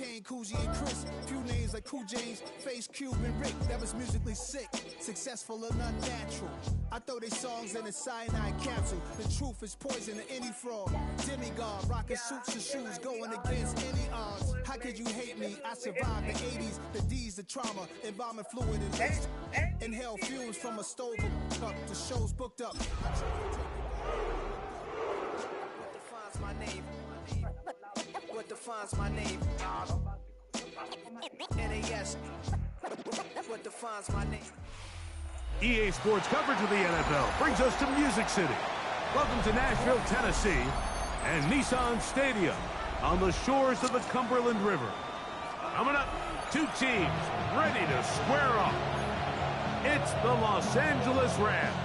Kane, Coogee, and Chris. Few names like Cool James, Face Cube, and Rick. That was musically sick, successful and unnatural. I throw they songs in a cyanide capsule. The truth is poison to any fraud. Demigod, rocking suits and shoes, going against any odds. How could you hate me? I survived the 80s, the D's, the trauma, embalming fluid and laced. Inhale fumes from a stove up. The show's booked up. What defines my name? What defines my name? NAS. What defines my name? EA Sports coverage of the NFL brings us to Music City. Welcome to Nashville, Tennessee, and Nissan Stadium on the shores of the Cumberland River. Coming up, two teams ready to square off. It's the Los Angeles Rams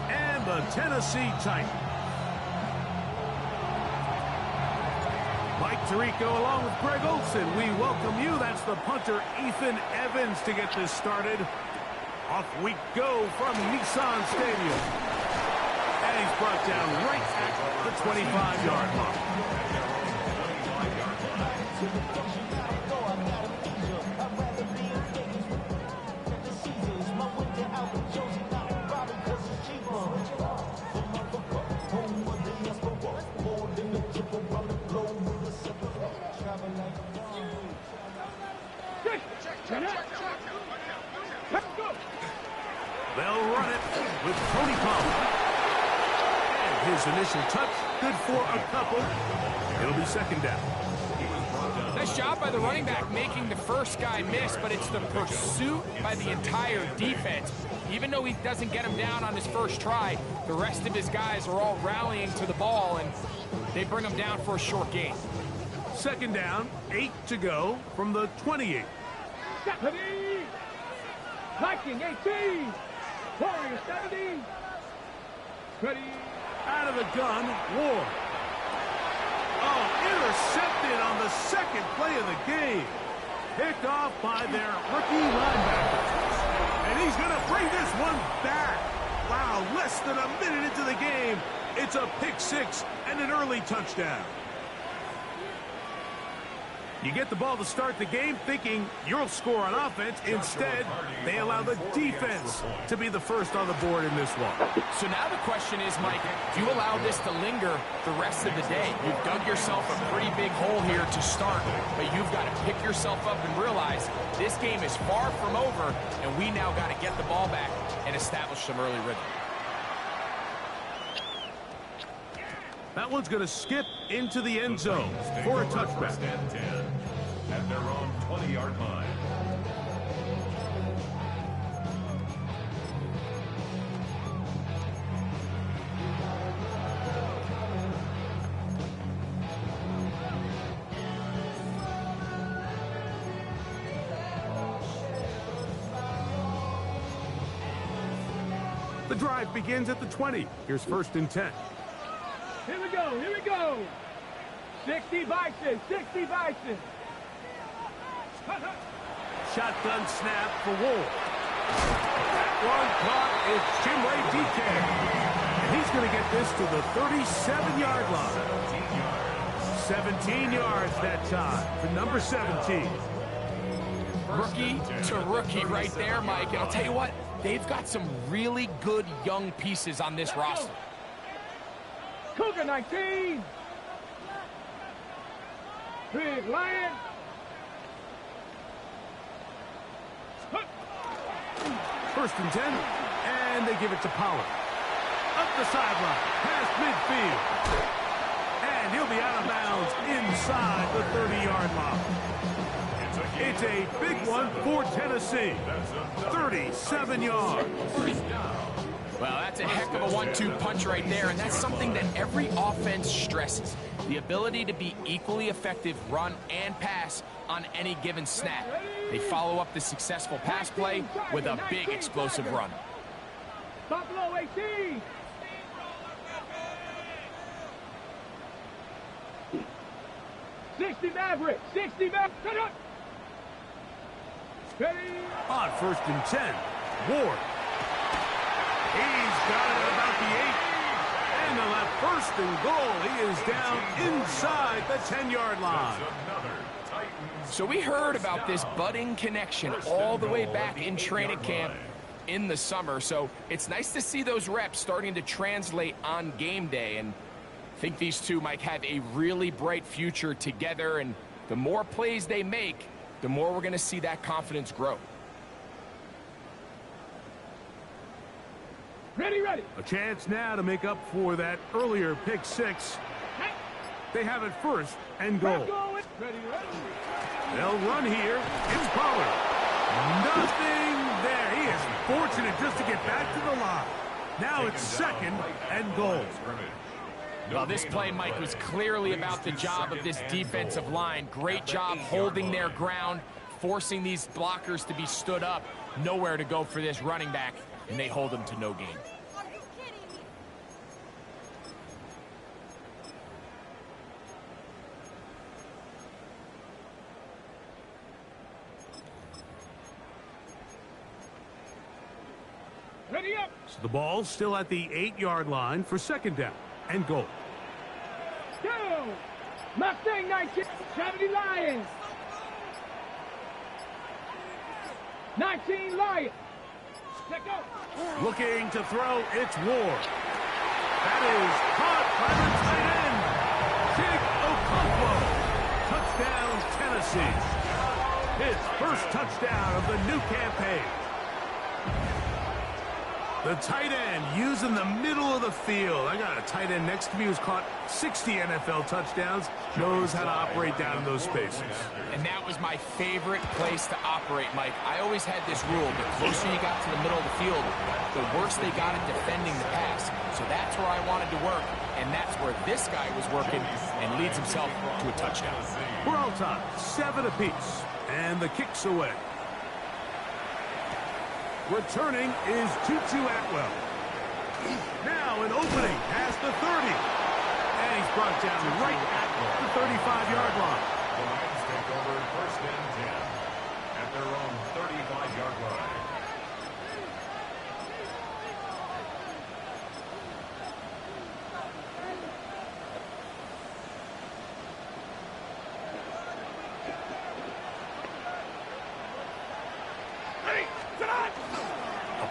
and the Tennessee Titans. Mike Tirico along with Greg Olson. We welcome you. That's the punter Ethan Evans to get this started. Off we go from Nissan Stadium. And he's brought down right at the 25-yard line. They'll run it with Tony Pollard. And his initial touch, good for a couple. It'll be second down. Nice job by the running back making the first guy miss, but it's the pursuit by the entire defense. Even though he doesn't get him down on his first try, the rest of his guys are all rallying to the ball, and they bring him down for a short gain. Second down, 8 to go from the 28. Viking 18. Warrior 70. Ready. Out of the gun, Ward. Oh, intercepted on the second play of the game. Picked off by their rookie linebacker. And he's going to bring this one back. Wow, less than a minute into the game. It's a pick six and an early touchdown. You get the ball to start the game thinking you'll score on offense. Instead, they allow the defense to be the first on the board in this one. So now the question is, Mike, do you allow this to linger the rest of the day? You've dug yourself a pretty big hole here to start, but you've got to pick yourself up and realize this game is far from over, and we now got to get the ball back and establish some early rhythm. That one's going to skip into the end zone for a touchback. At their own 20-yard line. The drive begins at the 20. Here's first and 10. Here we go. Here we go. 60 Bison. 60 Bison. Shotgun snap for Ward. That one caught. It's Chinwe DK. And he's going to get this to the 37-yard line. 17 yards that time for number 17. Rookie to rookie right there, Mike. And I'll tell you what, they've got some really good young pieces on this roster. Cougar 19. Big Lion. First and 10, and they give it to Pollard. Up the sideline, past midfield. And he'll be out of bounds inside the 30-yard line. It's a big one for Tennessee. 37 yards. Well, that's a heck of a 1-2 punch right there, and that's something that every offense stresses. The ability to be equally effective run and pass on any given snap. They follow up the successful pass play with a big explosive run. Buffalo 18. Maverick. 60 Maverick. Ready. On first and 10, Ward. He's got it at about the 8. And on that first and goal, he is down inside the 10-yard line. So we heard about this budding connection all the way back in training camp in the summer. So it's nice to see those reps starting to translate on game day. And I think these two might have a really bright future together. And the more plays they make, the more we're going to see that confidence grow. Ready, ready. A chance now to make up for that earlier pick six. They have it first and goal. Ready, ready. They'll run here. It's Pollard. Nothing there. He is fortunate just to get back to the line. Now it's second and goal. Well, this play, Mike, was clearly about the job of this defensive line. Great job holding their ground, forcing these blockers to be stood up. Nowhere to go for this running back, and they hold him to no gain. Ready up. So the ball's still at the 8-yard line for second down and goal. Go. Mustang 1970 Lions. 19 Lions. Let go. Looking to throw, it's Ward. That is caught by the tight end, Jig Okonkwo. Touchdown, Tennessee. His first touchdown of the new campaign. The tight end using the middle of the field. I got a tight end next to me who's caught 60 NFL touchdowns, knows how to operate down in those spaces. And that was my favorite place to operate, Mike. I always had this rule: the closer you got to the middle of the field, the worse they got at defending the pass. So that's where I wanted to work, and that's where this guy was working and leads himself to a touchdown. We're all tied, 7 apiece, and the kick's away. Returning is Tutu Atwell. Now an opening past the 30. And he's brought down right at the 35-yard line. The Lions take over first and 10 at their own 35-yard line.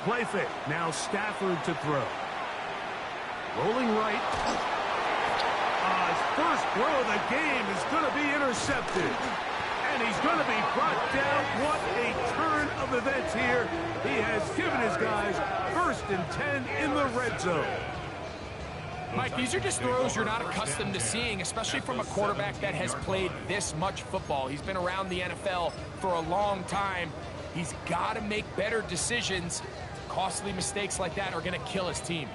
Play fake. Now Stafford to throw. Rolling right. His first throw of the game is going to be intercepted. And he's going to be brought down. What a turn of events here. He has given his guys first and 10 in the red zone. Mike, these are just throws you're not accustomed to seeing, especially from a quarterback that has played this much football. He's been around the NFL for a long time. He's got to make better decisions. Costly mistakes like that are going to kill his team.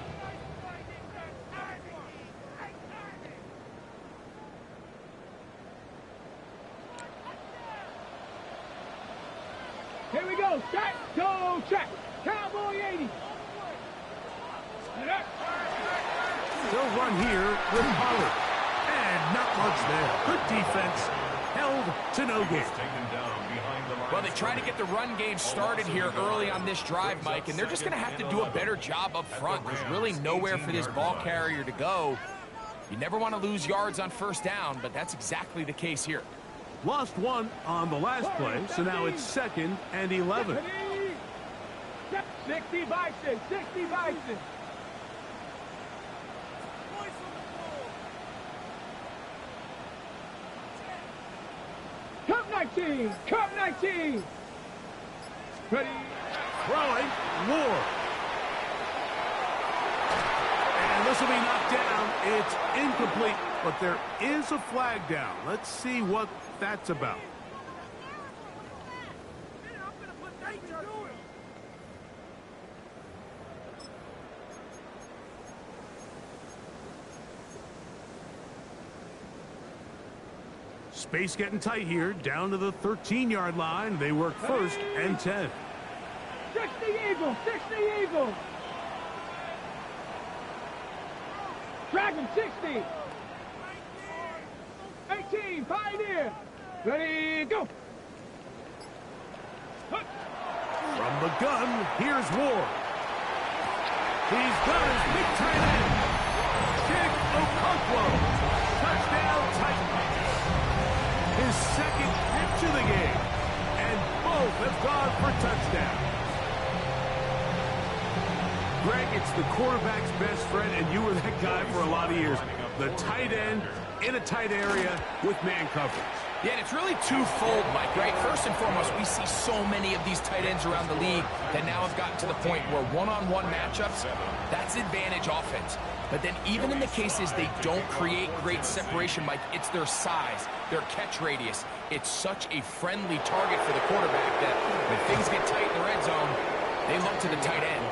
Here we go. Set, go, check. Cowboy 80. They'll run here with Pollard. And not much there. Good defense. Held to no gain. Well, they try to get the run game started here early on this drive, Mike, and they're just going to have to do a better job up front. There's really nowhere for this ball carrier to go. You never want to lose yards on first down, but that's exactly the case here. Lost one on the last play, so now it's second and 11. 60 Bison, 60 Bison. Cup 19, Cup 19. Ready. Throwing, Ward. And this will be knocked down. It's incomplete, but there is a flag down. Let's see what that's about. Space getting tight here, down to the 13-yard line. They work first and 10. 60 Eagles, 60 Eagles. Dragon 60. 18 Pioneer. Ready, go. From the gun, here's Ward. He's got his big tight end. Jig Okonkwo. Touchdown Titans. His second to the game. And both have gone for touchdowns. Greg, it's the quarterback's best friend, and you were that guy for a lot of years. The tight end in a tight area with man coverage. Yeah, and it's really twofold, Mike, right? First and foremost, we see so many of these tight ends around the league that now have gotten to the point where one-on-one matchups, that's advantage offense. But then even in the cases they don't create great separation, Mike, it's their size, their catch radius. It's such a friendly target for the quarterback that when things get tight in the red zone, they look to the tight end.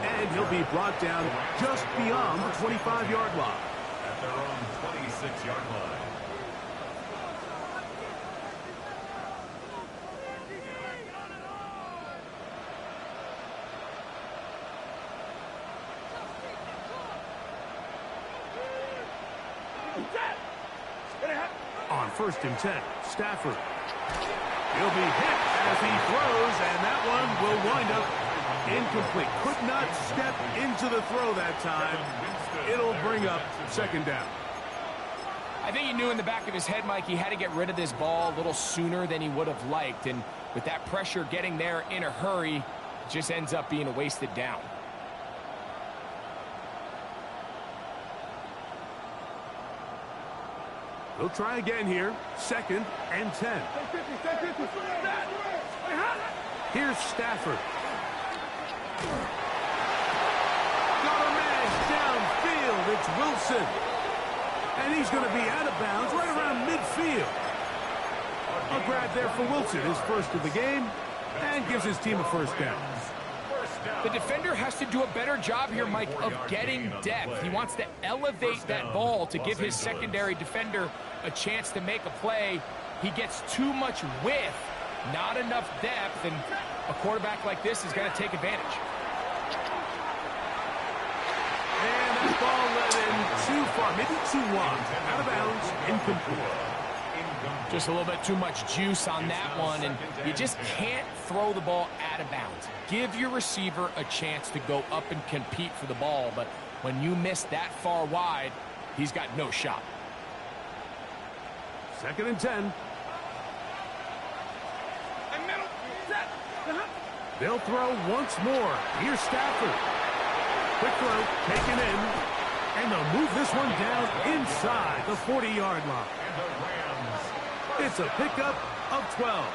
And he'll be brought down just beyond the 25-yard line. At their own 26-yard line. On 1st and 10, Stafford. He'll be hit as he throws, and that one will wind up incomplete. Could not step into the throw that time. It'll bring up 2nd down. I think he knew in the back of his head, Mike, he had to get rid of this ball a little sooner than he would have liked. And with that pressure getting there in a hurry, it just ends up being a wasted down. They'll try again here. 2nd and 10. Here's Stafford. Got a man downfield. It's Wilson. And he's going to be out of bounds right around midfield. A grab there for Wilson, his first of the game, and gives his team a 1st down. The defender has to do a better job here, Mike, of getting depth. He wants to elevate that ball to give his secondary defender a chance to make a play. He gets too much width, not enough depth, and a quarterback like this is going to take advantage. And that ball led in too far, maybe too wide. Out of bounds, incomplete. Just a little bit too much juice on that one, and you just can't throw the ball out of bounds. Give your receiver a chance to go up and compete for the ball, but when you miss that far wide, he's got no shot. 2nd and 10. They'll throw once more. Here's Stafford. Quick throw, taken in, and they'll move this one down inside the 40-yard line. It's a pickup of 12.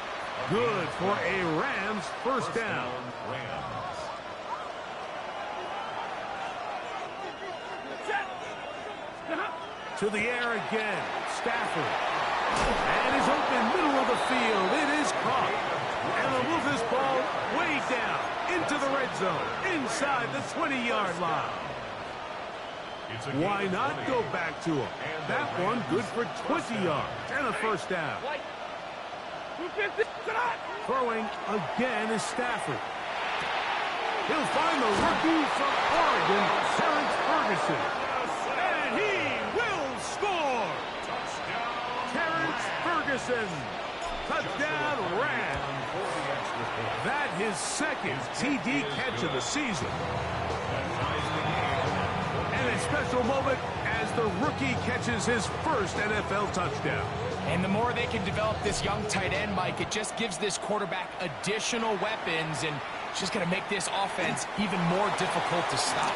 Good for a Rams 1st down. To the air again. Stafford. And is open middle of the field. It is caught. And they'll move this ball way down into the red zone. Inside the 20-yard line. Why not go back to him? That one good for 20 yards and a 1st down. Throwing again is Stafford. He'll find the rookie from Oregon, Terrence Ferguson. And he will score! Terrence Ferguson. Touchdown Rams. That his 2nd TD catch of the season. And a special moment as the rookie catches his 1st NFL touchdown. And the more they can develop this young tight end, Mike, it just gives this quarterback additional weapons, and it's just going to make this offense even more difficult to stop.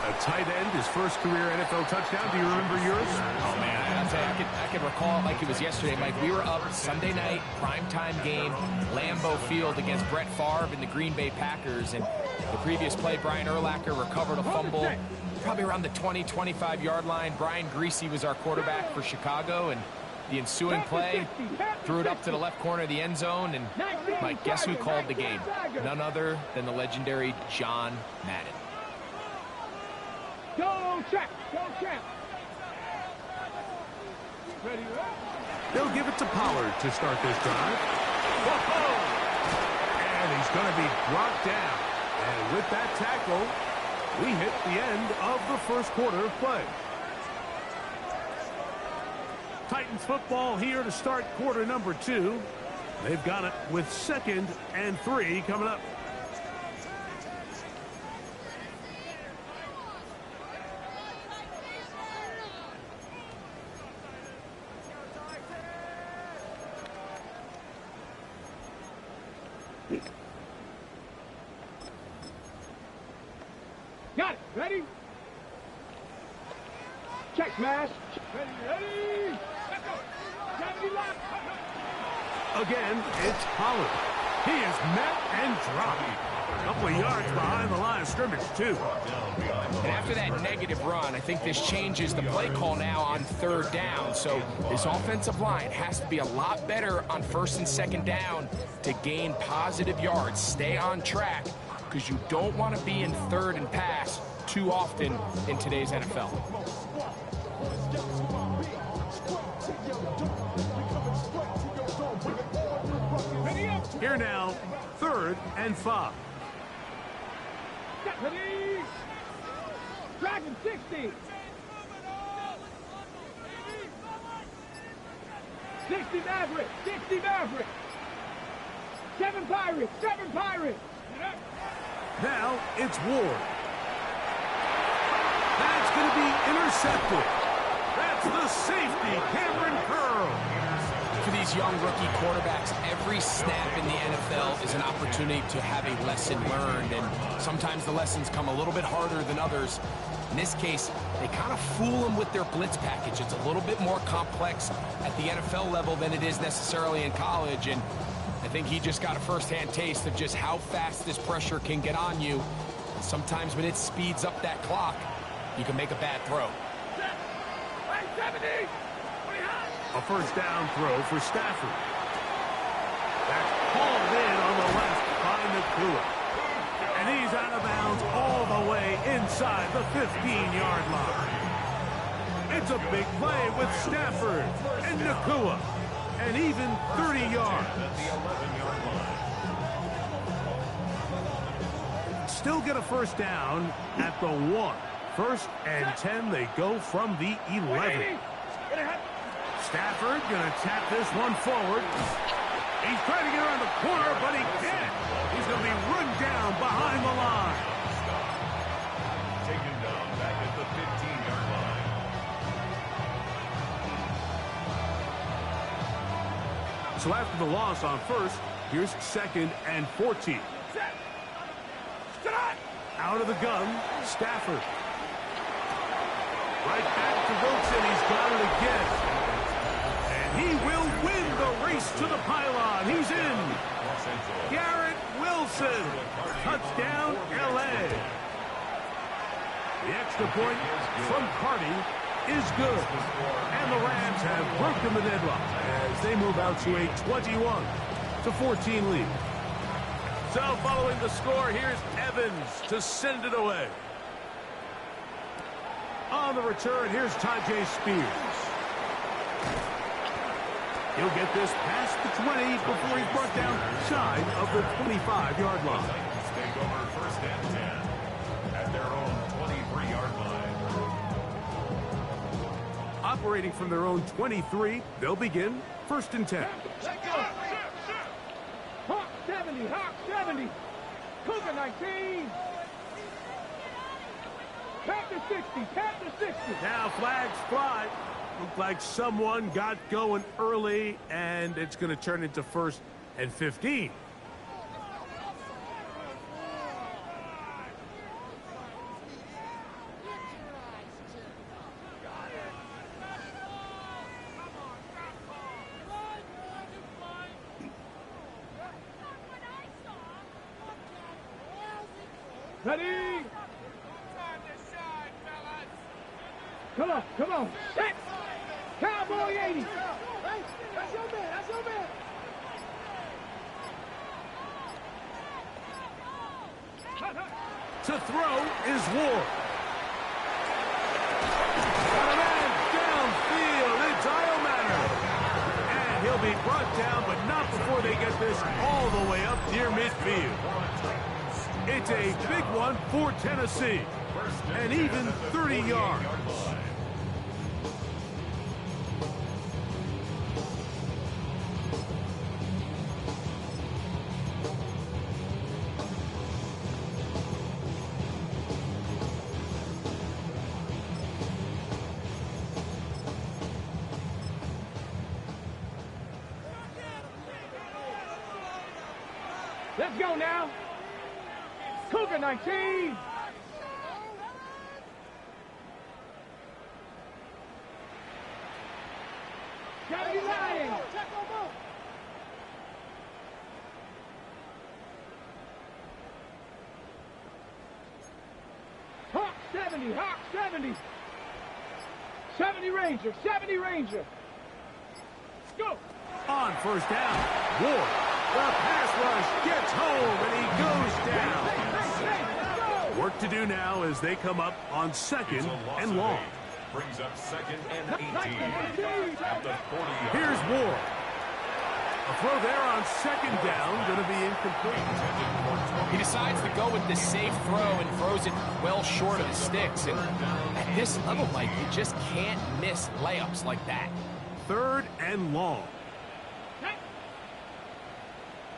A tight end, his 1st career NFL touchdown. Do you remember yours? Oh, man, I'll tell you, I can recall it like it was yesterday, Mike. We were up Sunday night, primetime game, Lambeau Field against Brett Favre and the Green Bay Packers. And the previous play, Brian Urlacher recovered a fumble probably around the 20, 25-yard line. Brian Greasy was our quarterback for Chicago, and the ensuing play threw it up to the left corner of the end zone. And, Mike, guess who called the game? None other than the legendary John Madden. Go check. Ready? They'll give it to Pollard to start this drive. Whoa! And he's going to be brought down. And with that tackle, we hit the end of the 1st quarter of play. Titans football here to start quarter number 2. They've got it with 2nd and 3 coming up. Got it. Ready? Check smash. Ready. Let's go. 70 left. Again, it's Pollard. He is met and dropped. A couple of yards behind the line of scrimmage, too. And after that negative run, I think this changes the play call now on 3rd down. So this offensive line has to be a lot better on 1st and 2nd down to gain positive yards. Stay on track, because you don't want to be in 3rd and pass too often in today's NFL. Here now, 3rd and 5. Ready. Dragon 60. 60 Maverick. 60 Maverick. 7 Pirates. 7 Pirates. Now it's Ward. That's going to be intercepted. That's the safety, Cameron Curl. For these young rookie quarterbacks, every snap in the NFL is an opportunity to have a lesson learned, and sometimes the lessons come a little bit harder than others. In this case, they kind of fool them with their blitz package. It's a little bit more complex at the NFL level than it is necessarily in college, and I think he just got a first-hand taste of just how fast this pressure can get on you. Sometimes when it speeds up that clock, you can make a bad throw. A first down throw for Stafford. That's hauled in on the left by Nakua. And he's out of bounds all the way inside the 15-yard line. It's a big play with Stafford and Nakua. And even 30 yards. Still get a first down at the 1. 1st and 10, they go from the 11. Stafford gonna tap this one forward. He's trying to get around the corner, but he can't. He's gonna be run down behind the line. Taken down back at the 15-yard line. So after the loss on 1st, here's 2nd and 14. Out of the gun, Stafford. Right back to Wilson. He's got it again. He will win the race to the pylon. He's in. Garrett Wilson. Touchdown, L.A. The extra point from Carty is good. And the Rams have broken the deadlock as they move out to a 21-14 lead. So following the score, here's Evans to send it away. On the return, here's Tajay Spears. He'll get this past the 20 before he's brought down shy of the 25-yard line. Take over 1st and 10 at their own 23-yard line. Operating from their own 23, they'll begin 1st and 10. Hawk 70, Hawk 70. Cougar 19. Panther 60, Panther 60. Now flags fly. Looked like someone got going early, and it's going to turn into 1st and 15. Ready? Come on, come on. Set. Cowboy 80. That's your man, that's your man. To throw is Ward. Got a man downfield. It's Iomatter. And he'll be brought down, but not before they get this all the way up near midfield. It's a big one for Tennessee. And even 30 yards. Let's go now. Cougar 19. Gotta be lying. Hawk 70, Hawk 70. 70 Ranger, 70 Ranger. Go. On first down, Ward. The pass rush gets home, and he goes down. Work to do now as they come up on second and long. Brings up second and 18 at the 40-yard. Here's Ward. A throw there on second down, going to be incomplete. He decides to go with the safe throw and throws it well short of the sticks. And at this level, Mike, you just can't miss layups like that. Third and long.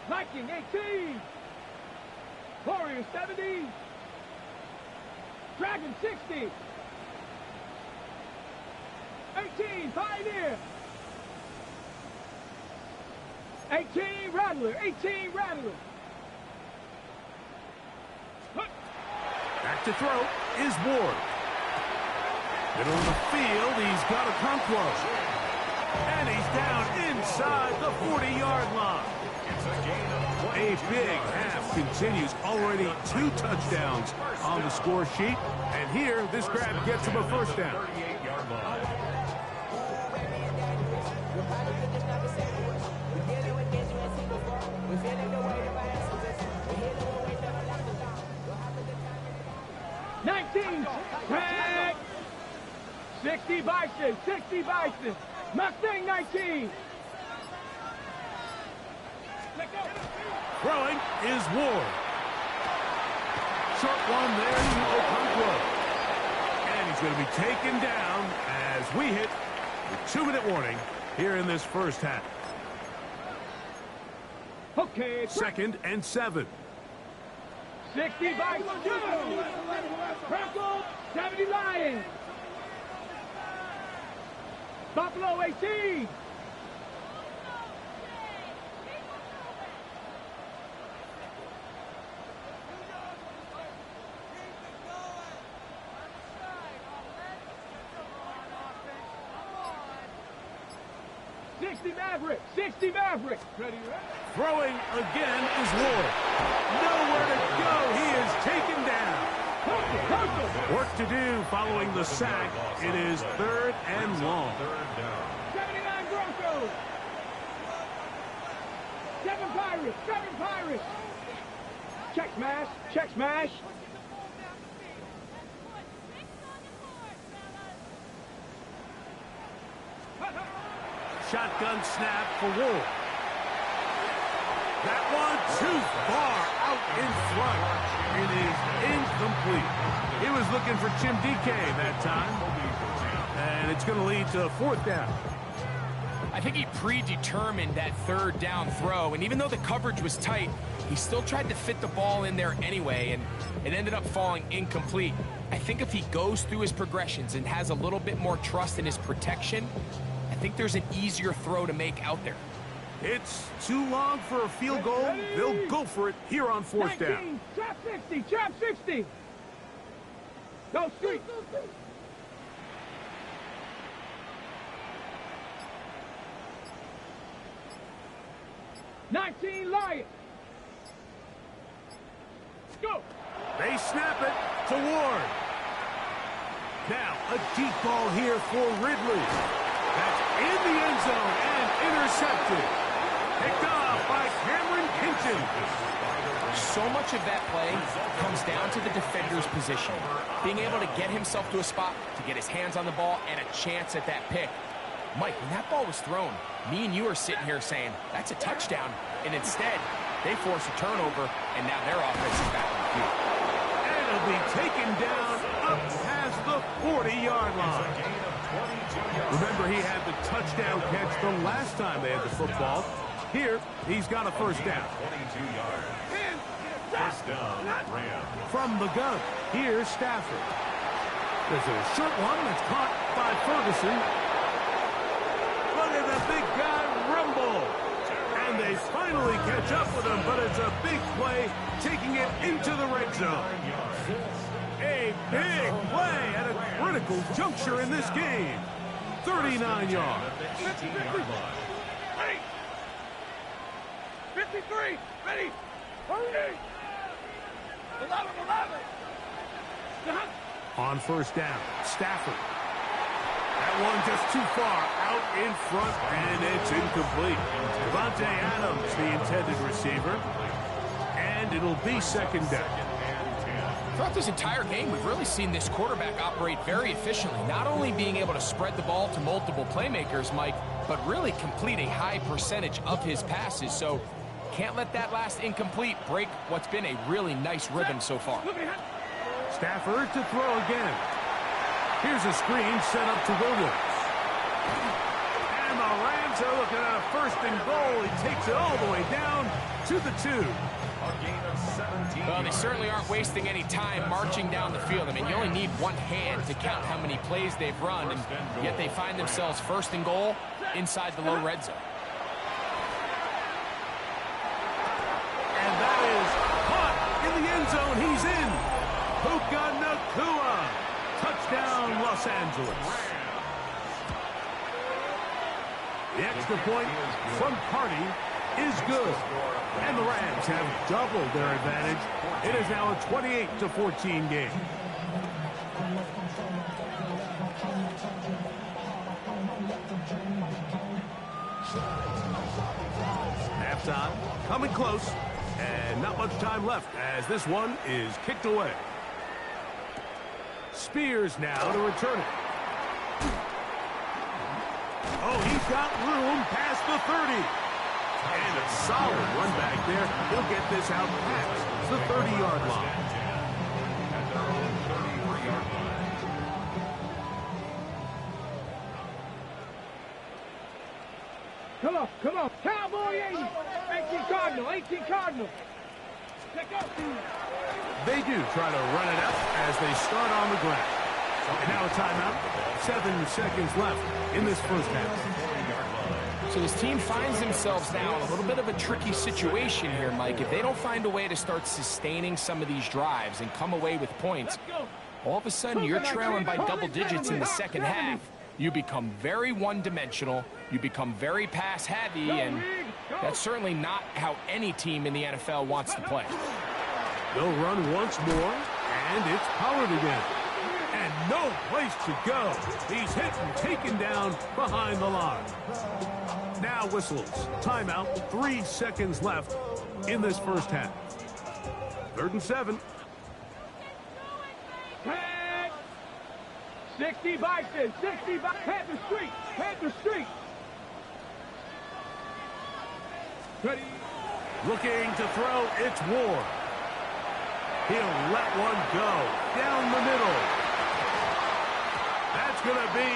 Viking 18. Warriors 70. Dragon 60. 18, Pioneer. 18, Rattler. 18, Rattler. Back to throw is Ward. Middle of the field, he's got to come close. And he's down inside the 40-yard line. A big half continues. Already 2 touchdowns on the score sheet. And here, this grab gets him a first down. 38-yard line. Tag. 60 Bison, 60 Bison. Mustang 19. Throwing is Ward. Short one there to Okonkwo. And he's going to be taken down as we hit the 2-minute warning here in this first half. Okay. Second and 7. 60 Bison. Purple, 70 Lions. Buffalo 18. Maverick, 60 Maverick. Ready? Throwing again is Ward. Nowhere to go. He is taken down. Work to do following the sack. It is third and long. 79 Broncos. 7 Pirates, 7 Pirates. Check smash, check smash. Shotgun snap for Ward. That one too far out in front. It is incomplete. He was looking for Jim DK that time. And it's going to lead to a fourth down. I think he predetermined that third down throw, and even though the coverage was tight, he still tried to fit the ball in there anyway, and it ended up falling incomplete. I think if he goes through his progressions and has a little bit more trust in his protection, I think there's an easier throw to make out there. It's too long for a field goal. They'll go for it here on fourth 19, down. Trap 60, trap 60. Go street. Lions. Go. They snap it to Ward. Now a deep ball here for Ridley. That's in the end zone and intercepted. Picked off by Cameron Hinton. So much of that play comes down to the defender's position. Being able to get himself to a spot, to get his hands on the ball, and a chance at that pick. Mike, when that ball was thrown, me and you are sitting here saying, that's a touchdown. And instead, they force a turnover, and now their offense is back on the field. And it'll be taken down up past the 40-yard line. Remember, he had the touchdown catch the last time they had the football. Here, he's got a first down. 22 yards. First down, Rams. From the gun, here's Stafford. There's a short one that's caught by Ferguson. Look at the big guy rumble. And they finally catch up with him, but it's a big play, taking it into the red zone. A big play at a critical juncture in this game. 39 yards. 53, ready, hurry! 11. On first down, Stafford. That one just too far out in front, and it's incomplete. Devontae Adams, the intended receiver, and it'll be second down. Throughout this entire game, we've really seen this quarterback operate very efficiently, not only being able to spread the ball to multiple playmakers, Mike, but really complete a high percentage of his passes. So can't let that last incomplete break what's been a really nice rhythm so far. Stafford to throw again. Here's a screen set up to Williams. And the Rams are looking at a first and goal. He takes it all the way down to the 2. Well, they certainly aren't wasting any time marching down the field. I mean, you only need one hand to count how many plays they've run, and yet they find themselves first and goal inside the low red zone. And that is caught in the end zone. He's in. Puka Nacua. Touchdown, Los Angeles. The extra point from Carty is good. And the Rams have doubled their advantage. It is now a 28-14 game. Halftime coming close, and not much time left as this one is kicked away. Spears now to return it. Oh, he's got room past the 30. And a solid run back there. He'll get this out past the 30-yard line. At their own 33-yard line. Come on. Cowboy 80. 18 Cardinal. Check out. They do try to run it up as they start on the ground. And now a timeout. 7 seconds left in this first half. So this team finds themselves now in a little bit of a tricky situation here, Mike. If they don't find a way to start sustaining some of these drives and come away with points, all of a sudden you're trailing by double digits in the second half. You become very one-dimensional, you become very pass-heavy, and that's certainly not how any team in the NFL wants to play. They'll run once more, and it's Pollard again. And no place to go. He's hit and taken down behind the line. Now whistles. Timeout. 3 seconds left in this first half. 3rd and 7. 60 Bison. 60 Bison. Panther Street. Ready. Looking to throw. It's Ward. He'll let one go. Down the middle. That's going to be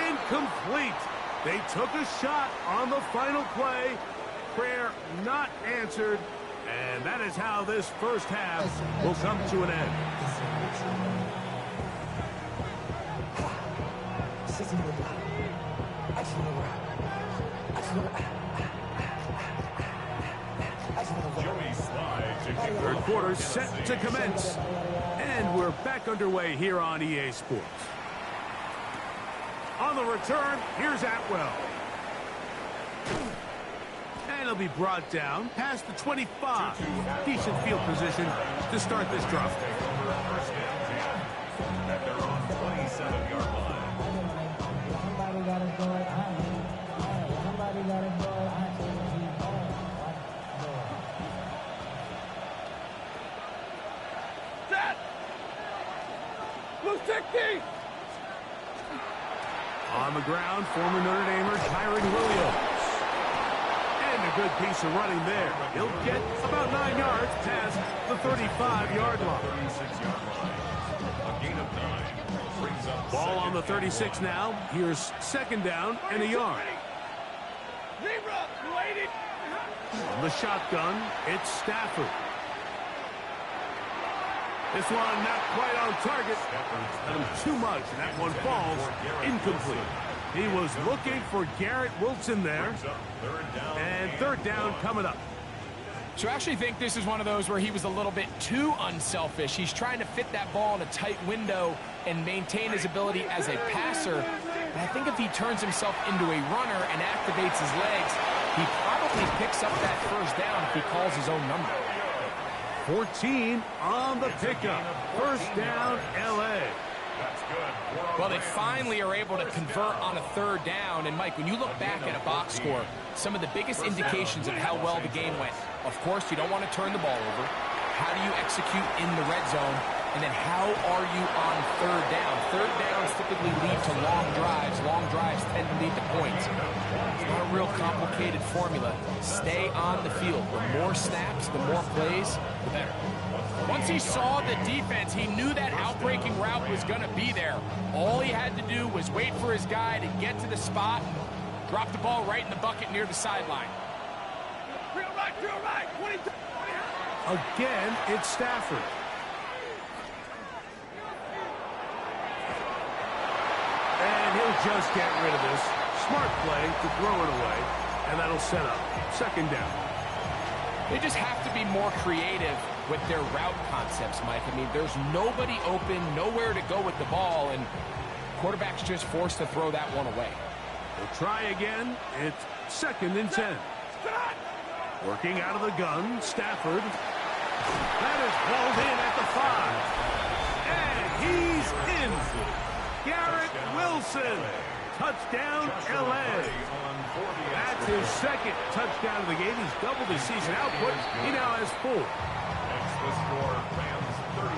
incomplete. They took a shot on the final play. Prayer not answered. And that is how this first half will come to an end. Third quarter set to commence. And we're back underway here on EA Sports. On the return, here's Atwell. And he'll be brought down past the 25. Decent field position to start this drive. At their own 27-yard line. Somebody gotta go. Somebody gotta go. Set. Blue 60. On the ground, former Notre Damer Tyron Williams. And a good piece of running there. He'll get about 9 yards past the 35-yard line. 36-yard line. A gain of 9. Brings up Ball on the 36 now. Here's second down and a yard. On the shotgun, it's Stafford. This one not quite on target. Got him too much, and that one falls incomplete. He was looking for Garrett Wilson there. And third down coming up. So I actually think this is one of those where he was a little bit too unselfish. He's trying to fit that ball in a tight window and maintain his ability as a passer. But I think if he turns himself into a runner and activates his legs, he probably picks up that first down if he calls his own number. 14 on the pickup. First down, L.A. That's good. Well, they finally are able to convert on a third down. And, Mike, when you look back at a box score, some of the biggest indications of how well the game went, of course, you don't want to turn the ball over. How do you execute in the red zone? And then how are you on third down? Third downs typically lead to long drives. Long drives tend to lead to points. It's not a real complicated formula. Stay on the field. The more snaps, the more plays, the better. Once he saw the defense, he knew that outbreaking route was going to be there. All he had to do was wait for his guy to get to the spot and drop the ball right in the bucket near the sideline. Real right, 22. Again, it's Stafford. And he'll just get rid of this. Smart play to throw it away, and that'll set up second down. They just have to be more creative with their route concepts, Mike. I mean, there's nobody open, nowhere to go with the ball, and quarterback's just forced to throw that one away. We'll try again. It's second and 10. Working out of the gun, Stafford. That is hauled in at the 5. And he's in. Garrett Wilson. Touchdown, L.A. That's his second touchdown of the game. He's doubled his season output. He now has 4.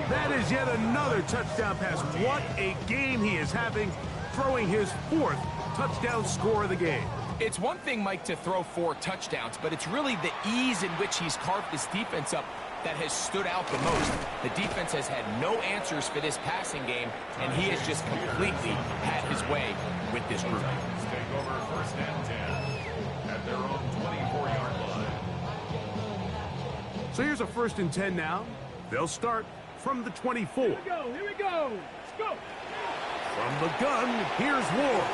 That is yet another touchdown pass. What a game he is having, throwing his 4th touchdown score of the game. It's one thing, Mike, to throw 4 touchdowns, but it's really the ease in which he's carved this defense up that has stood out the most. The defense has had no answers for this passing game, and he has just completely had his way with this group. Take over first and 10 at their own 24-yard line. So here's a first and 10 now. They'll start from the 24. Here we go. Let's go. From the gun, here's Ward.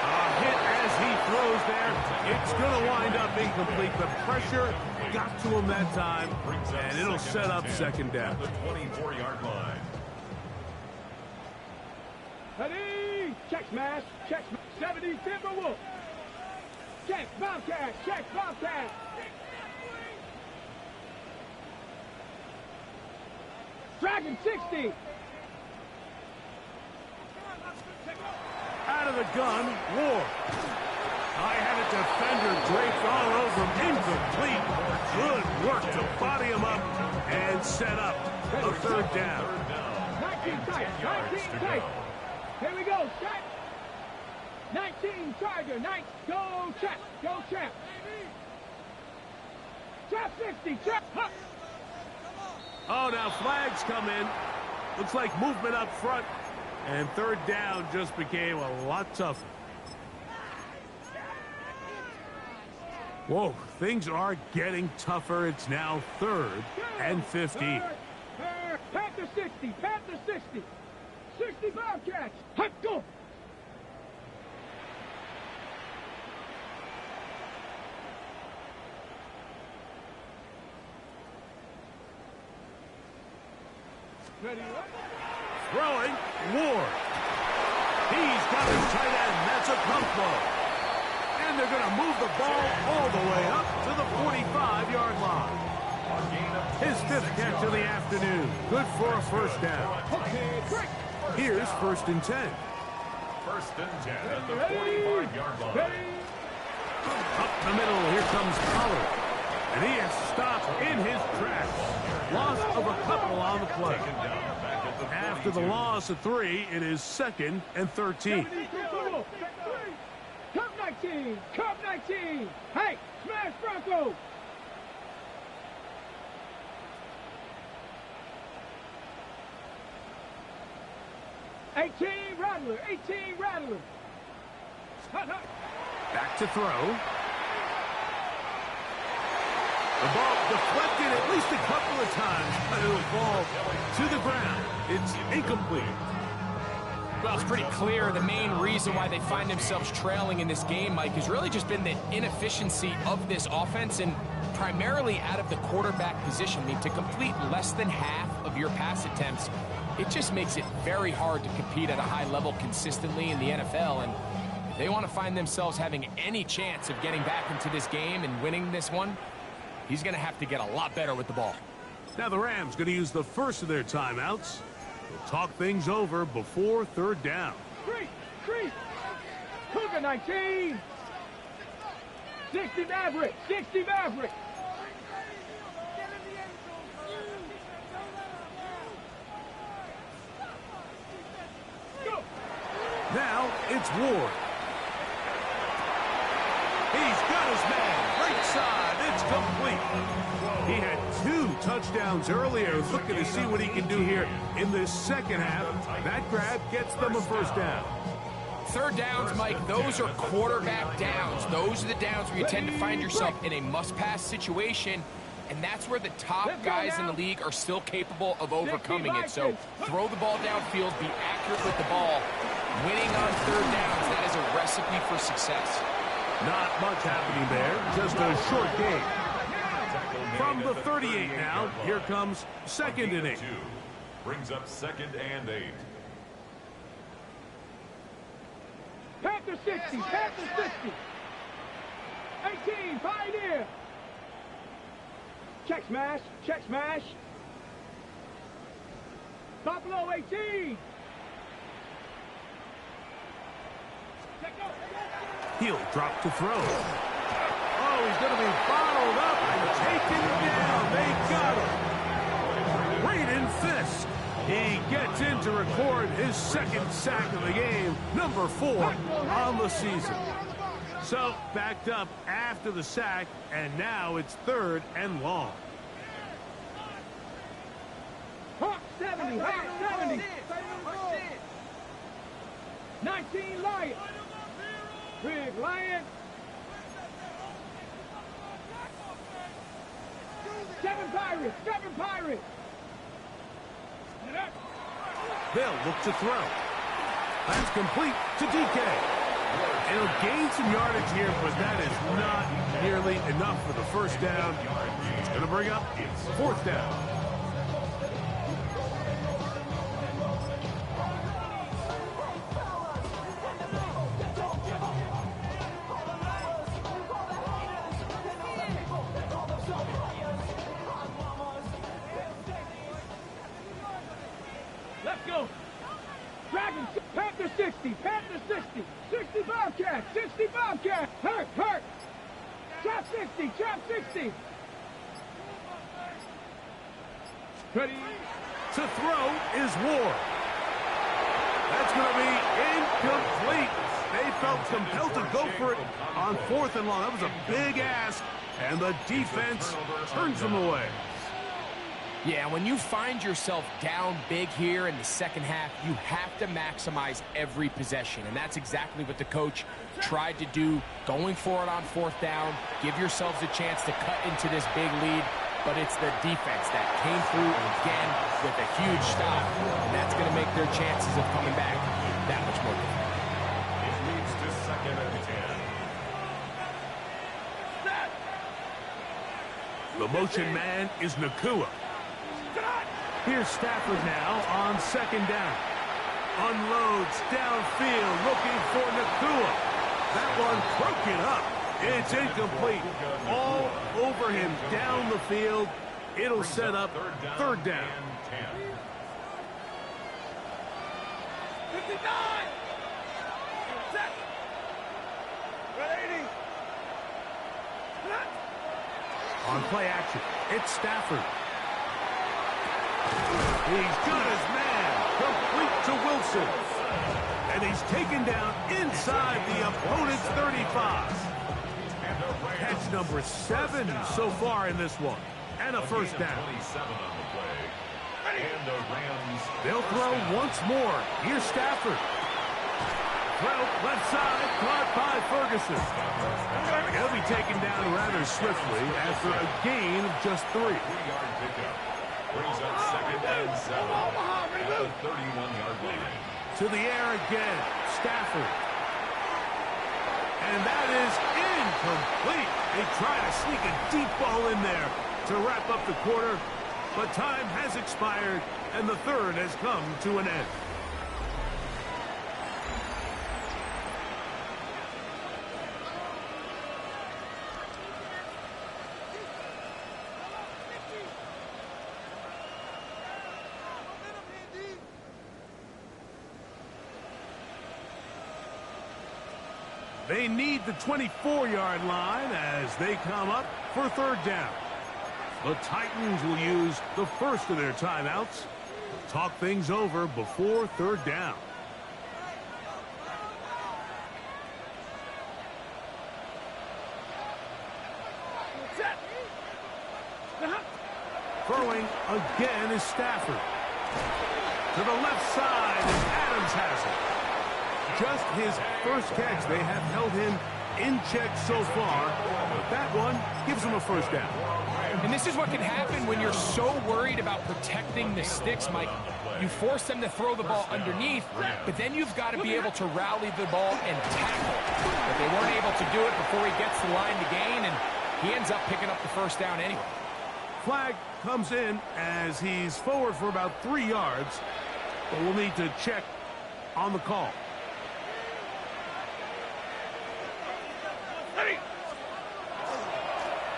A hit as he throws there. It's going to wind up incomplete. The pressure got to him that time, and it'll set up second down. The 24-yard line. Ready? Check smash. 70 Timberwolf. Check Bobcat. Dragon 60. Out of the gun, Ward. I had a defender draped all over him. Incomplete. Good work to body him up and set up a third down. 19 tight. Here we go. Check. 19 Tiger. Go check. Trap 60. Trap. Oh, now flags come in. Looks like movement up front. And third down just became a lot tougher. Whoa, things are getting tougher. It's now 3rd and 15. Panther 60. 60 Bobcats. Hut, go. Ready up. Throwing, Ward. He's got his tight end. That's a pump ball. And they're going to move the ball all the way up to the 45-yard line. His 5th catch of the afternoon. Good for a first down. Here's first and 10. First and 10 at the 45-yard line. Up the middle, here comes Pollard. And he is stopped in his tracks. Loss of a couple on the play. After the loss of 3, it is 2nd and 13. Cup 19. Hey, smash Bronco. Rattler. Back to throw. The ball deflected at least a couple of times, but it'll fall to the ground. It's incomplete. Well, it's pretty clear the main reason why they find themselves trailing in this game, Mike, has really just been the inefficiency of this offense. And primarily out of the quarterback position. I mean, to complete less than half of your pass attempts, it just makes it very hard to compete at a high level consistently in the NFL. And if they want to find themselves having any chance of getting back into this game and winning this one, he's going to have to get a lot better with the ball. Now the Rams going to use the first of their timeouts. They'll talk things over before third down. Creep! Cougar 19! 60 Maverick! 60 Maverick! Now it's Ward. He's got his man. Right side. It's complete. He had 2 touchdowns earlier. Looking to see what he can do here in this second half. That grab gets them a first down. Third downs, Mike, those are quarterback downs. Those are the downs where you tend to find yourself in a must-pass situation, and that's where the top guys in the league are still capable of overcoming it. So throw the ball downfield, be accurate with the ball. Winning on third downs, that is a recipe for success. Not much happening there, just a short game. From the 38 now, here comes 2nd and 8. Brings up 2nd and 8. Panther 60, Panther 60. 18, Pioneer. Check smash, check smash. Buffalo 18. He'll drop to throw. Oh, he's going to be bottled up and taken down. They got him. Braden Fisk. He gets in to record his 2nd sack of the game, number 4 on the season. So, backed up after the sack, and now it's 3rd and long. Hawk 70, Hawk 70. 19, Lion. Big Lion. 7 Pirates, 7 Pirates. They'll look to throw. That's complete to DK. It'll gain some yardage here, but that is not nearly enough for the first down. It's going to bring up 4th down. Let's go. Dragon, Panther 60, Panther 60. 60 Bobcat, 60 Bobcat. Hurt. Trap 60, trap 60. Ready. To throw is Ward. That's going to be incomplete. They felt compelled to go for it on 4th and long. That was a big ask, and the defense turns them away. Yeah, when you find yourself down big here in the second half, you have to maximize every possession, and that's exactly what the coach tried to do, going for it on 4th down. Give yourselves a chance to cut into this big lead, but it's the defense that came through again with a huge stop, and that's going to make their chances of coming back that much more difficult. It leads to 2nd and 10. The motion man is Nakua. Here's Stafford now on 2nd down. Unloads downfield, looking for Nakua. That one broken up. It's incomplete. All over him down the field. It'll set up 3rd down. 59. Set. 80. On play action, it's Stafford. He's got his man, complete to Wilson. And he's taken down inside the opponent's 35. Catch number 7 so far in this one. And a first down. 27 on the play. And the Rams. They'll throw once more. Here's Stafford. Throw left side, caught by Ferguson. He'll be taken down rather swiftly after a gain of just 3. 3-yard pickup. Brings up 2nd and 7 at the 31-yard line. To the air again, Stafford. And that is incomplete. They try to sneak a deep ball in there to wrap up the quarter, but time has expired, and the third has come to an end. They need the 24-yard line as they come up for third down. The Titans will use the first of their timeouts to talk things over before third down. Throwing again is Stafford. To the left side, and Adams has it. Just his first catch. They have held him in check so far, but that one gives him a first down. And this is what can happen when you're so worried about protecting the sticks, Mike. You force them to throw the ball underneath, but then you've got to be able to rally the ball and tackle. But they weren't able to do it before he gets the line to gain, and he ends up picking up the first down anyway. Flag comes in as he's forward for about 3 yards, but we'll need to check on the call.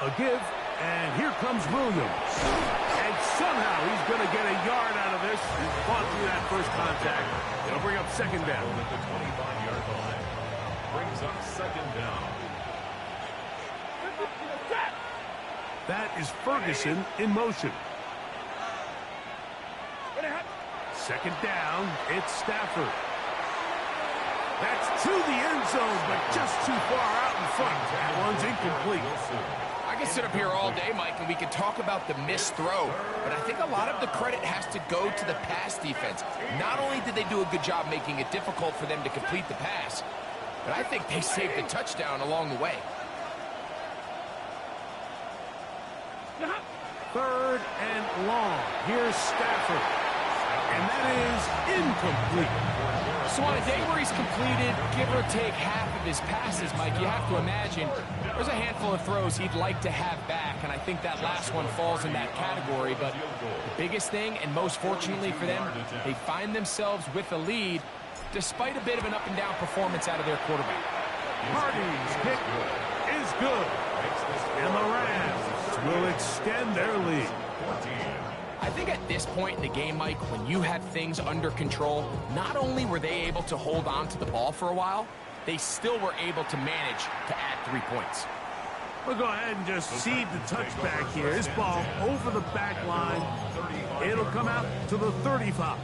A give, and here comes Williams. And somehow he's going to get a yard out of this. He fought through that first contact. It'll bring up second down. At the 25-yard line. Brings up second down. That is Ferguson in motion. Second down, it's Stafford. That's to the end zone, but just too far out in front. That one's incomplete. I can sit up here all day, Mike, and we can talk about the missed throw, but I think a lot of the credit has to go to the pass defense. Not only did they do a good job making it difficult for them to complete the pass, but I think they saved the touchdown along the way. Third and long. Here's Stafford. And that is incomplete. So on a day where he's completed, give or take half of his passes, Mike, you have to imagine there's a handful of throws he'd like to have back, and I think that last one falls in that category. But the biggest thing, and most fortunately for them, they find themselves with a lead despite a bit of an up-and-down performance out of their quarterback. Hardy's kick is good. And the Rams will extend their lead. I think at this point in the game, Mike, when you have things under control, not only were they able to hold on to the ball for a while, they still were able to manage to add 3 points. We'll go ahead and just cede the touchback here. This ball over the back line. It'll come out to the 35.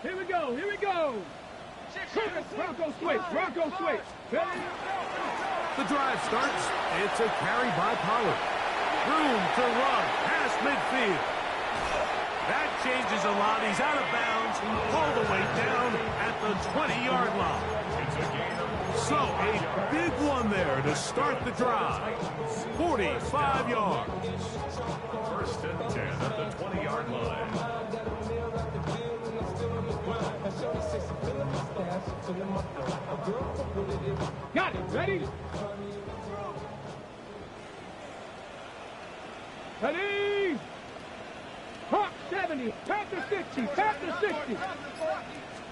Here we go, here we go. Bronco switch, Bronco switch. The drive starts. It's a carry by Pollard. Room to run past midfield. That changes a lot. He's out of bounds all the way down at the 20-yard line. So a big one there to start the drive. 45 yards. First and 10 at the 20-yard line. Got it, ready? Ready? Hawk 70, Panther 60, Panther 60.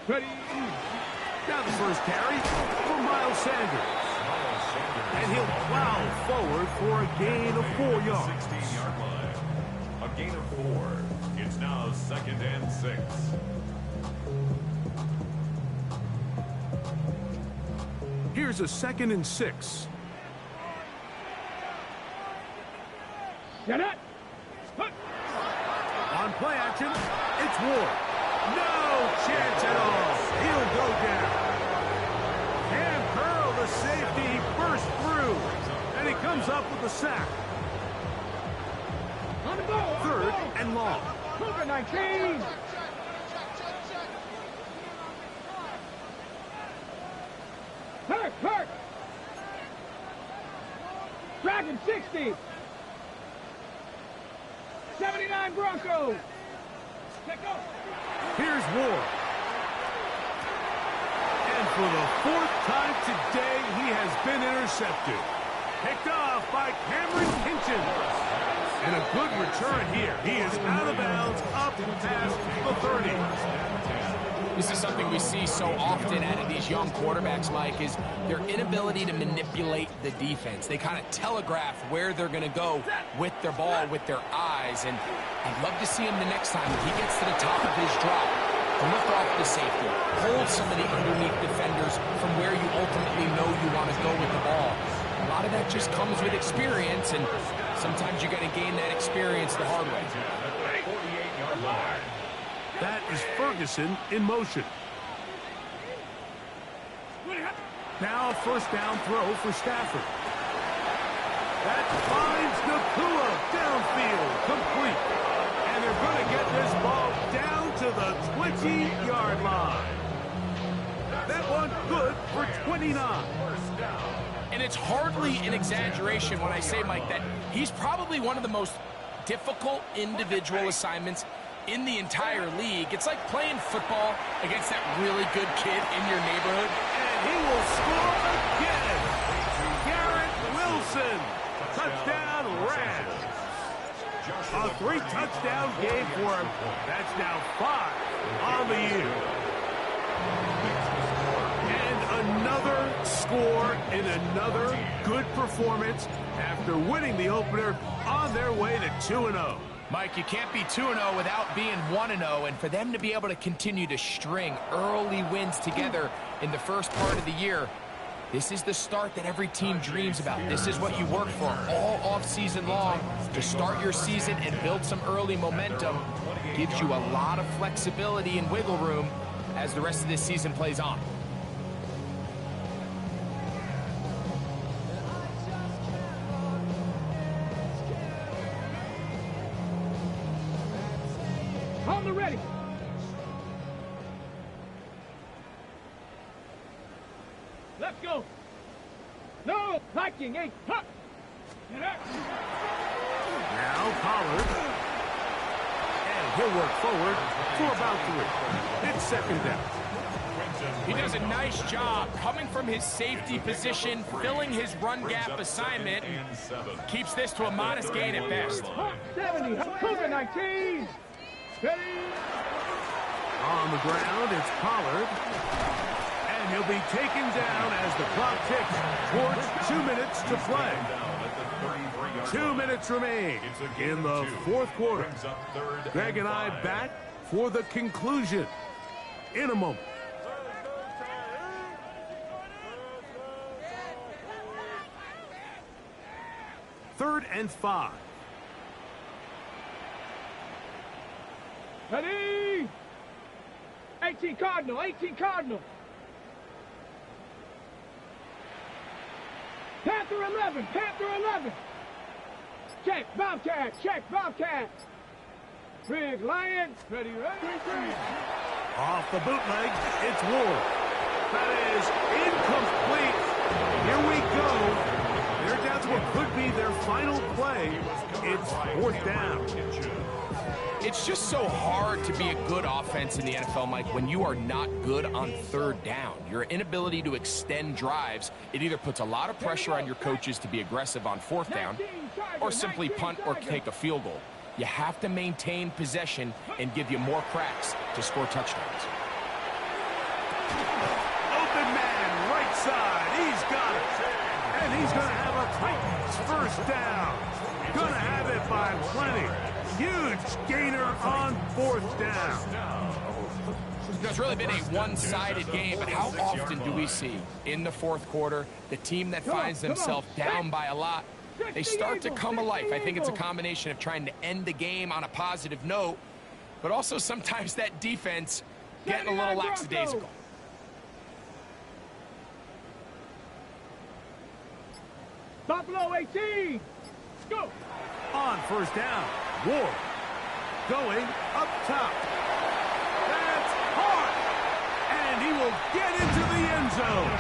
Ready? Now the first carry for Miles Sanders. And he'll plow forward for a gain of 4 yards. 16-yard line. A gain of 4. It's now second and 6. Here's a 2nd and 6. Get it? On play action, it's Ward. No chance at all. He'll go down. And Curl, the safety, burst through. And he comes up with a sack. On the ball. 3rd and long. Cougar 19. Hurt. 60. 79 Broncos. Check off. Here's Ward. And for the 4th time today, he has been intercepted. Picked off by Cameron Hinton. And a good return here. He is out of bounds up past the 30. This is something we see so often out of these young quarterbacks, Mike, is their inability to manipulate the defense. They kind of telegraph where they're going to go with their ball, with their eyes. And I'd love to see him the next time when he gets to the top of his drop, to lift off the safety, hold some of the underneath defenders from where you ultimately know you want to go with the ball. A lot of that just comes with experience, and sometimes you got to gain that experience the hard way. 48-yard line. That is Ferguson in motion. Now a first down throw for Stafford. That finds Nakua downfield, complete. And they're going to get this ball down to the 20-yard line. That one good for 29. And it's hardly an exaggeration when I say, Mike, that he's probably one of the most difficult individual assignments in the entire league. It's like playing football against that really good kid in your neighborhood. And he will score again. Garrett Wilson. Touchdown, Rams. A 3-touchdown game for him. That's now 5 on the year. And another score in another good performance after winning the opener on their way to 2-0. Mike, you can't be 2-0 without being 1-0, and for them to be able to continue to string early wins together in the first part of the year, this is the start that every team dreams about. This is what you work for all off-season long, to start your season and build some early momentum. Gives you a lot of flexibility and wiggle room as the rest of this season plays on. On the ready. Let's go. No, Viking 8. Huh. Now Pollard. And he'll work forward for about 3. It's second down. He does a nice job coming from his safety position, filling his run gap assignment. Keeps this to a modest gain at best. 70. Cougar 19. Ready. On the ground, it's Pollard. And he'll be taken down as the clock ticks towards 2 minutes to play. 2 minutes remain in the fourth quarter. Greg and I back for the conclusion in a moment. Third and 5. Ready. 18 Cardinal. 18 Cardinal. Panther 11. Panther 11. Check Bobcat. Check Bobcat. Big Lion. Ready, ready, ready. Off the bootleg, it's Ward. That is incomplete. Here we go. They're down to what could be their final play. It's fourth down. It's just so hard to be a good offense in the NFL, Mike, when you are not good on third down. Your inability to extend drives, it either puts a lot of pressure on your coaches to be aggressive on fourth down or simply punt or take a field goal. You have to maintain possession and give you more cracks to score touchdowns. Open man, right side. He's got it. And he's going to have a Titans first down. Going to have it by plenty. Huge gainer on fourth down. It's really been a one-sided game, but how often do we see in the fourth quarter the team that finds themselves down by a lot, they start to come alive? I think it's a combination of trying to end the game on a positive note, but also sometimes that defense getting a little lackadaisical. Buffalo 18. Go. On first down, Ward going up top. That's hard. And he will get into the end zone.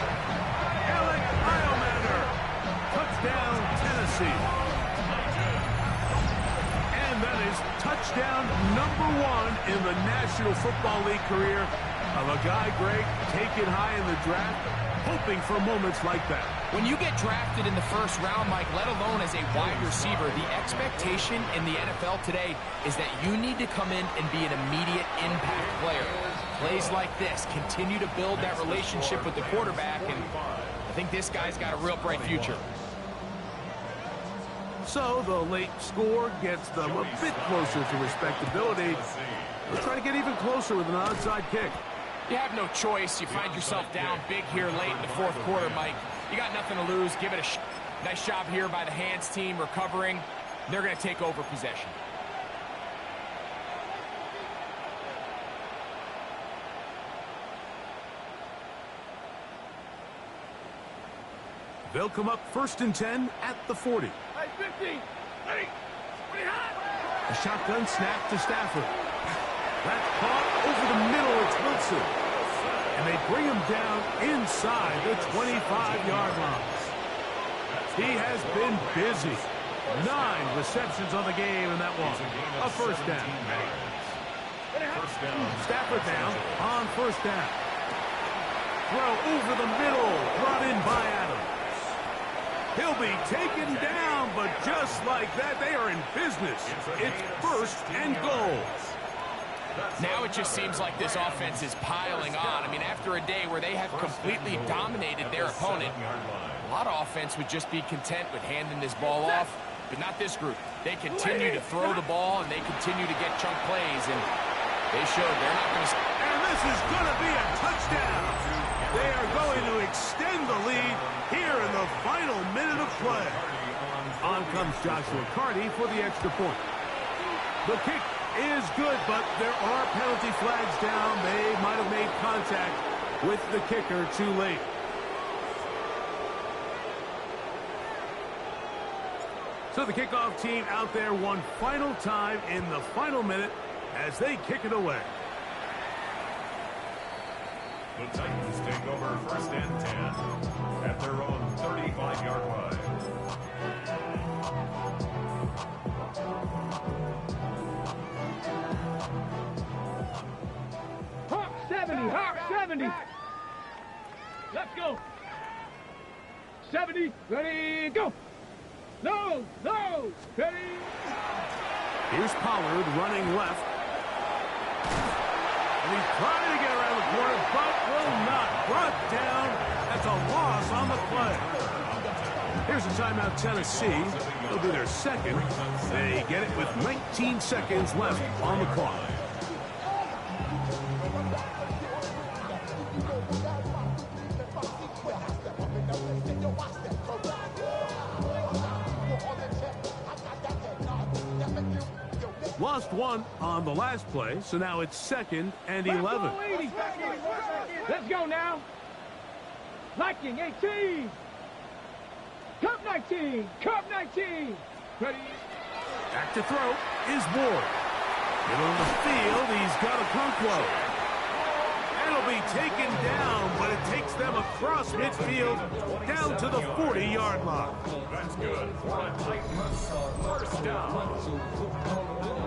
Alec Eilmander. Touchdown, Tennessee. And that is touchdown number 1 in the National Football League career of a guy, Greg, taken high in the draft, hoping for moments like that. When you get drafted in the first round, Mike, let alone as a wide receiver, the expectation in the NFL today is that you need to come in and be an immediate impact player. Plays like this continue to build that relationship with the quarterback, and I think this guy's got a real bright future. So the late score gets them a bit closer to respectability. They'll try to get even closer with an onside kick. You have no choice. You find yourself down big here late in the fourth quarter, Mike. You got nothing to lose. Give it a nice job here by the hands team recovering. They're going to take over possession. They'll come up 1st and 10 at the 40. Hey, 50. Hey, pretty hot. A shotgun snap to Stafford. That's caught over the middle. It's Wilson. And they bring him down inside the 25-yard line. He has been busy. 9 receptions on the game, and that one a first down. Stafford down on first down. Throw over the middle, brought in by Adams. He'll be taken down, but just like that, they are in business. It's 1st and goal. Now it just seems like this offense is piling on. I mean, after a day where they have completely dominated their opponent, a lot of offense would just be content with handing this ball off, but not this group. They continue to throw the ball, and they continue to get chunk plays, and they showed they're not going to... And this is going to be a touchdown. They are going to extend the lead here in the final minute of play. On comes Joshua Carty for the extra point. The kick is good, but there are penalty flags down. They might have made contact with the kicker too late. So the kickoff team out there one final time in the final minute as they kick it away. The Titans take over 1st and 10 at their own 35-yard line. Hawk 70, Hawk 70. Let's go. 70, ready, go. No, ready. Here's Pollard running left. And he's trying to get around the corner, but will not. Brought down. That's a loss on the play. Here's a timeout, Tennessee. It'll be their second. They get it with 19 seconds left on the clock. Lost one on the last play, so now it's 2nd and 11. Let's go now. Liking 18. Cup 19. Cup 19. Ready. Back to throw is Ward. Middle of the field, he's got a Conquo. It'll be taken down, but it takes them across midfield down to the 40-yard line. That's good for a Titans 1st down.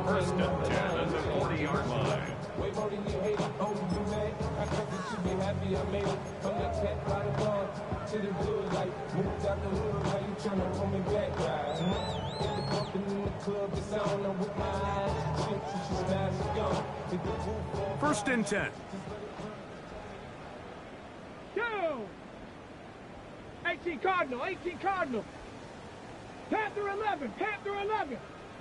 1st and 10 at the 40-yard line. First and 10. Go. 18 Cardinal, 18 Cardinal. Panther 11, Panther 11.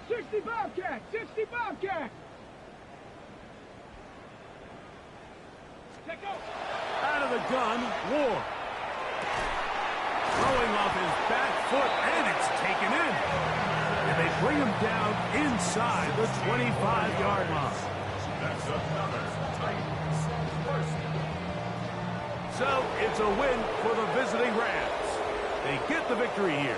60 Bobcat, 60 Bobcat. Let go. Out of the gun, Ward. Throwing off his back foot, and it's taken in. And they bring him down inside the 25-yard line. That's another Titans 1st. So it's a win for the visiting Rams. They get the victory here.